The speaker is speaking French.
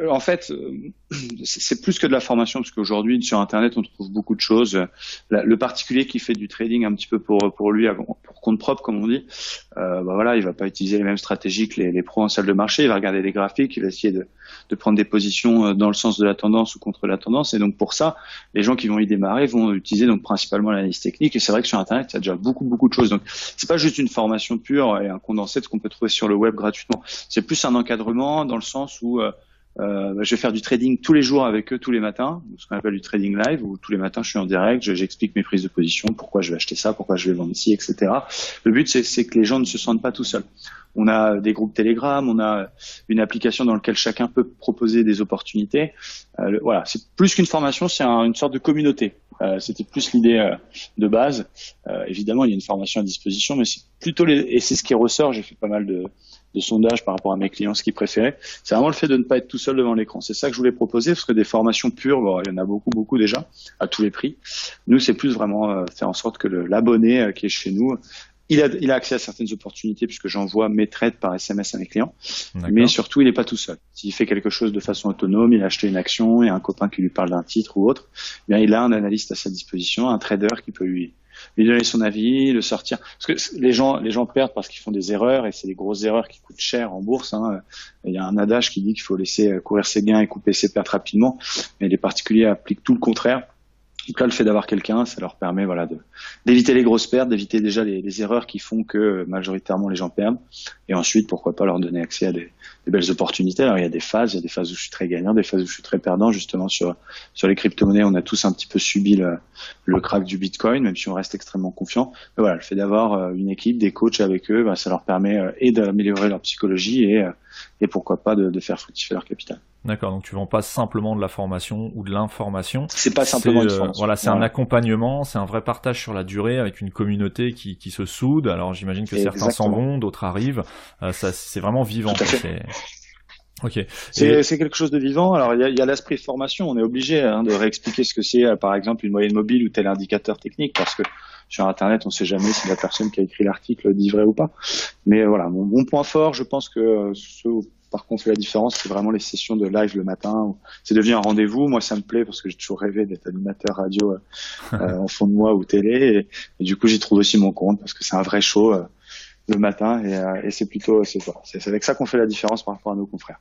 En fait, c'est plus que de la formation parce qu'aujourd'hui sur Internet on trouve beaucoup de choses. Le particulier qui fait du trading un petit peu pour lui, pour compte propre comme on dit, voilà, il va pas utiliser les mêmes stratégies que les pros en salle de marché. Il va regarder des graphiques, il va essayer de prendre des positions dans le sens de la tendance ou contre la tendance. Et donc pour ça, les gens qui vont y démarrer vont utiliser donc principalement l'analyse technique. Et c'est vrai que sur Internet, il y a déjà beaucoup de choses. Donc c'est pas juste une formation pure et un condensé de ce qu'on peut trouver sur le web gratuitement. C'est plus un encadrement dans le sens où je vais faire du trading tous les jours avec eux, tous les matins, ce qu'on appelle du trading live, où tous les matins je suis en direct, j'explique mes prises de position, pourquoi je vais acheter ça, pourquoi je vais vendre ici, etc. Le but c'est que les gens ne se sentent pas tout seuls. On a des groupes Telegram, on a une application dans laquelle chacun peut proposer des opportunités. Voilà, c'est plus qu'une formation, c'est une sorte de communauté. C'était plus l'idée de base. Évidemment, il y a une formation à disposition, mais c'est plutôt et c'est ce qui ressort. J'ai fait pas mal de sondages par rapport à mes clients, ce qu'ils préféraient. C'est vraiment le fait de ne pas être tout seul devant l'écran. C'est ça que je voulais proposer, parce que des formations pures, bon, il y en a beaucoup déjà, à tous les prix. Nous, c'est plus vraiment faire en sorte que l'abonné qui est chez nous, il a accès à certaines opportunités puisque j'envoie mes trades par SMS à mes clients. D'accord. Mais surtout, il n'est pas tout seul. S'il fait quelque chose de façon autonome, il a acheté une action, il y a un copain qui lui parle d'un titre ou autre, eh bien, il a un analyste à sa disposition, un trader qui peut lui donner son avis, le sortir. Parce que les gens perdent parce qu'ils font des erreurs et c'est des grosses erreurs qui coûtent cher en bourse. Il y a un adage qui dit qu'il faut laisser courir ses gains et couper ses pertes rapidement. Mais les particuliers appliquent tout le contraire. Donc là, le fait d'avoir quelqu'un, ça leur permet d'éviter les grosses pertes, d'éviter déjà les erreurs qui font que majoritairement les gens perdent. Et ensuite, pourquoi pas leur donner accès à des belles opportunités. Alors il y a des phases où je suis très gagnant, des phases où je suis très perdant. Justement sur les crypto-monnaies, on a tous un petit peu subi le crack du Bitcoin, même si on reste extrêmement confiant. Mais voilà, le fait d'avoir une équipe, des coachs avec eux, ça leur permet et d'améliorer leur psychologie et pourquoi pas de faire fructifier leur capital. D'accord, donc tu vends pas simplement de la formation ou de l'information. C'est pas simplement une formation. Voilà, c'est un accompagnement, c'est un vrai partage sur la durée avec une communauté qui se soude. Alors j'imagine que certains s'en vont, d'autres arrivent. Ça, c'est vraiment vivant. Tout à fait. Ok. C'est quelque chose de vivant. Alors il y a l'esprit de formation. On est obligé de réexpliquer ce que c'est, par exemple, une moyenne mobile ou tel indicateur technique, parce que sur Internet, on ne sait jamais si la personne qui a écrit l'article dit vrai ou pas. Mais voilà, mon point fort, je pense que par contre, la différence, c'est vraiment les sessions de live le matin. C'est devenu un rendez-vous. Moi, ça me plaît parce que j'ai toujours rêvé d'être animateur radio en fond de moi ou télé. Et du coup, j'y trouve aussi mon compte parce que c'est un vrai show le matin. Et c'est avec ça qu'on fait la différence par rapport à nos confrères.